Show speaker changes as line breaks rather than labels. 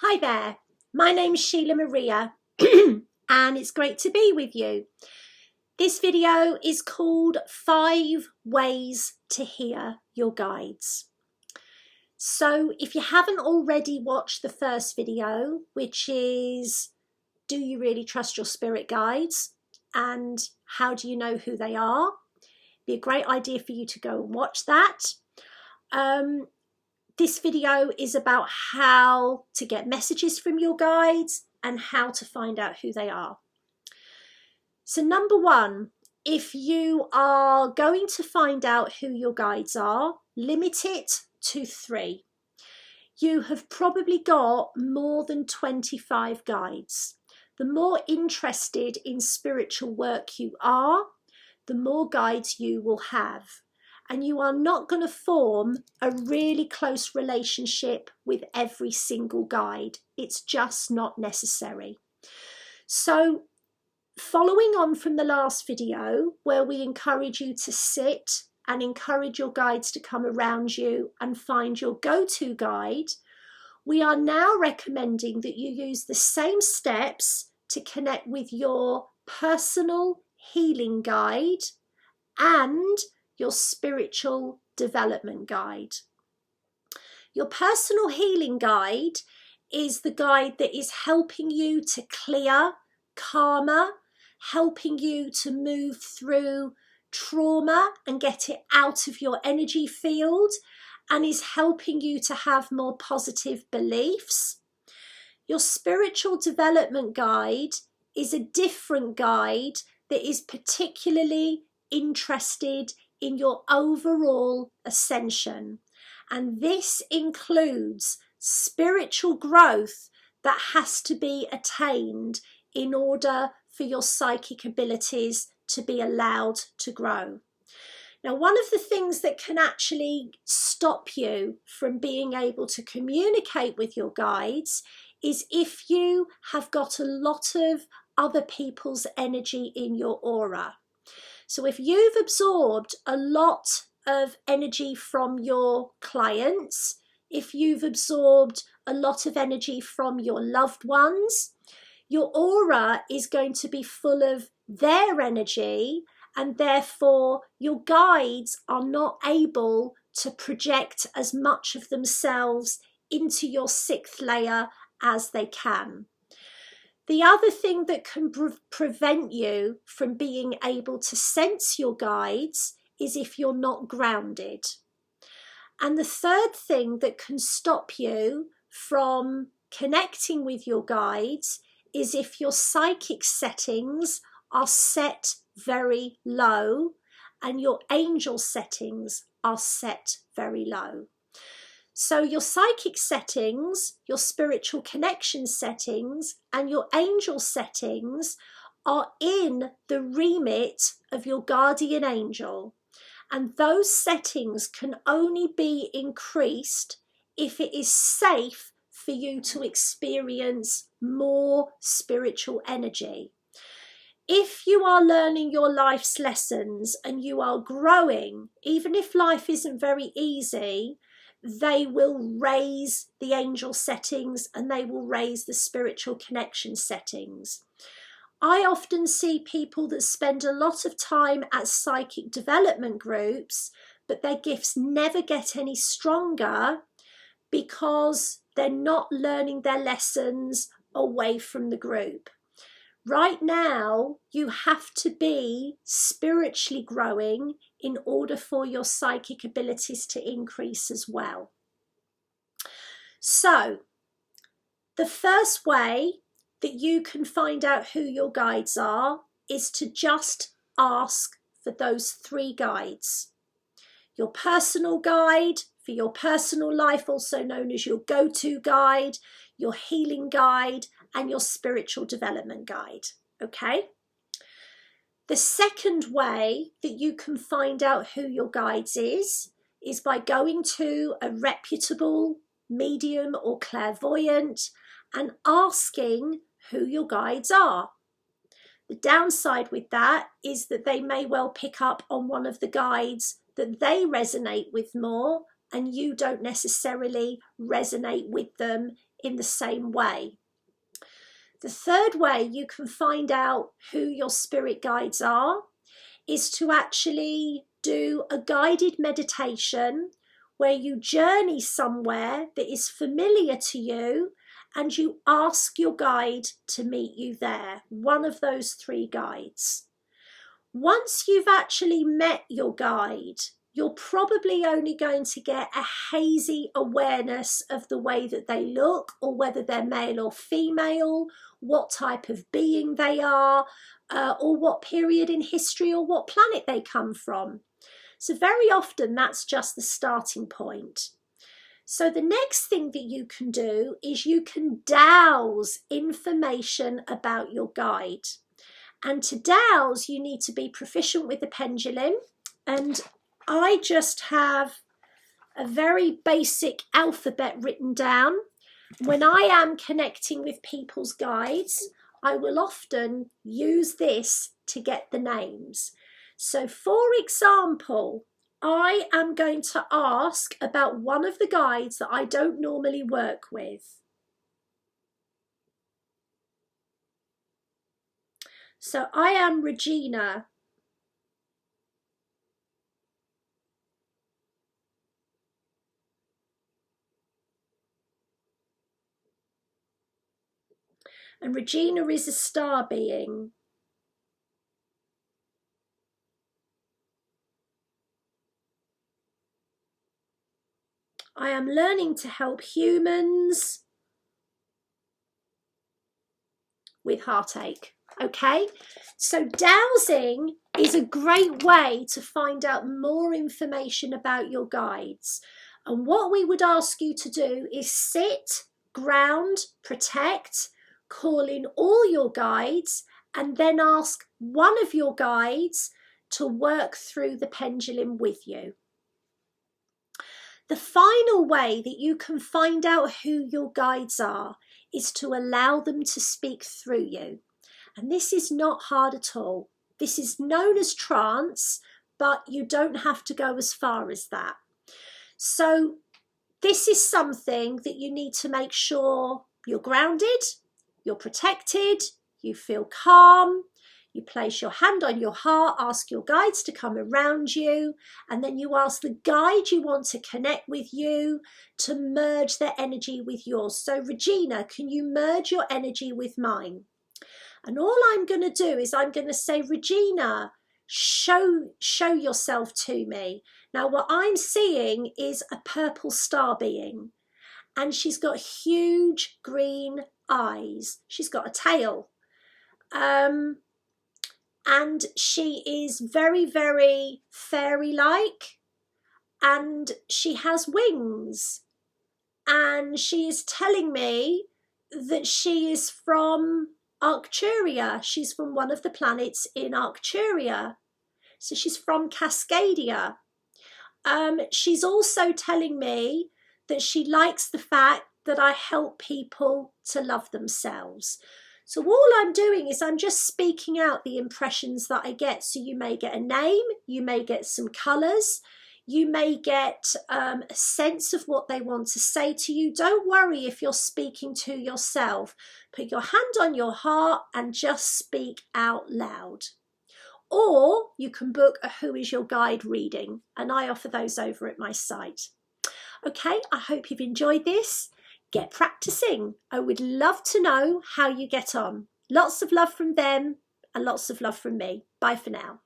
Hi there, my name's Sheila Maria and it's great to be with you. This video is called 5 Ways to Hear Your Guides. So if you haven't already watched the first video, which is do you really trust your spirit guides and how do you know who they are? Be a great idea for you to go and watch that. This video is about how to get messages from your guides and how to find out who they are. So number one, if you are going to find out who your guides are, limit it to 3. You have probably got more than 25 guides. The more interested in spiritual work you are, the more guides you will have. And you are not going to form a really close relationship with every single guide. It's just not necessary. So following on from the last video where we encourage you to sit and encourage your guides to come around you and find your go-to guide, we are now recommending that you use the same steps to connect with your personal healing guide and your spiritual development guide. Your personal healing guide is the guide that is helping you to clear karma, helping you to move through trauma and get it out of your energy field, and is helping you to have more positive beliefs. Your spiritual development guide is a different guide that is particularly interested in your overall ascension, and this includes spiritual growth that has to be attained in order for your psychic abilities to be allowed to grow. Now, one of the things that can actually stop you from being able to communicate with your guides is if you have got a lot of other people's energy in your aura. So if you've absorbed a lot of energy from your clients, if you've absorbed a lot of energy from your loved ones, your aura is going to be full of their energy, and therefore your guides are not able to project as much of themselves into your 6th layer as they can. The other thing that can prevent you from being able to sense your guides is if you're not grounded. And the third thing that can stop you from connecting with your guides is if your psychic settings are set very low and your angel settings are set very low. So your psychic settings, your spiritual connection settings, and your angel settings are in the remit of your guardian angel. And those settings can only be increased if it is safe for you to experience more spiritual energy. If you are learning your life's lessons and you are growing, even if life isn't very easy, they will raise the angel settings and they will raise the spiritual connection settings. I often see people that spend a lot of time at psychic development groups, but their gifts never get any stronger because they're not learning their lessons away from the group. Right now, you have to be spiritually growing in order for your psychic abilities to increase as well. So, the first way that you can find out who your guides are is to just ask for those 3 guides. Your personal guide for your personal life, also known as your go-to guide, your healing guide, and your spiritual development guide. Okay? The second way that you can find out who your guides is by going to a reputable medium or clairvoyant and asking who your guides are. The downside with that is that they may well pick up on one of the guides that they resonate with more, and you don't necessarily resonate with them in the same way. The third way you can find out who your spirit guides are is to actually do a guided meditation where you journey somewhere that is familiar to you and you ask your guide to meet you there, one of those three guides. Once you've actually met your guide, you're probably only going to get a hazy awareness of the way that they look, or whether they're male or female, what type of being they are, or what period in history or what planet they come from. So very often that's just the starting point. So the next thing that you can do is you can dowse information about your guide. And to dowse, you need to be proficient with the pendulum. And I just have a very basic alphabet written down. When I am connecting with people's guides, I will often use this to get the names. So for example, I am going to ask about one of the guides that I don't normally work with. So I am Regina. And Regina is a star being. I am learning to help humans with heartache. Okay, so dowsing is a great way to find out more information about your guides. And what we would ask you to do is sit, ground, protect, call in all your guides, and then ask one of your guides to work through the pendulum with you. The final way that you can find out who your guides are is to allow them to speak through you. And this is not hard at all. This is known as trance, but you don't have to go as far as that. So this is something that you need to make sure you're grounded, you're protected, you feel calm. You place your hand on your heart, ask your guides to come around you, and then you ask the guide you want to connect with you to merge their energy with yours. So Regina, can you merge your energy with mine? And all I'm going to do is I'm going to say, Regina, show yourself to me. Now what I'm seeing is a purple star being, and she's got huge green eyes. She's got a tail. And she is very, very fairy-like, and she has wings. And she is telling me that she is from Arcturia. She's from one of the planets in Arcturia. So she's from Cascadia. She's also telling me that she likes the fact that I help people to love themselves. So all I'm doing is I'm just speaking out the impressions that I get. So you may get a name, you may get some colours, you may get a sense of what they want to say to you. Don't worry if you're speaking to yourself. Put your hand on your heart and just speak out loud. Or you can book a Who is Your Guide reading, and I offer those over at my site. Okay, I hope you've enjoyed this. Get practicing. I would love to know how you get on. Lots of love from them and lots of love from me. Bye for now.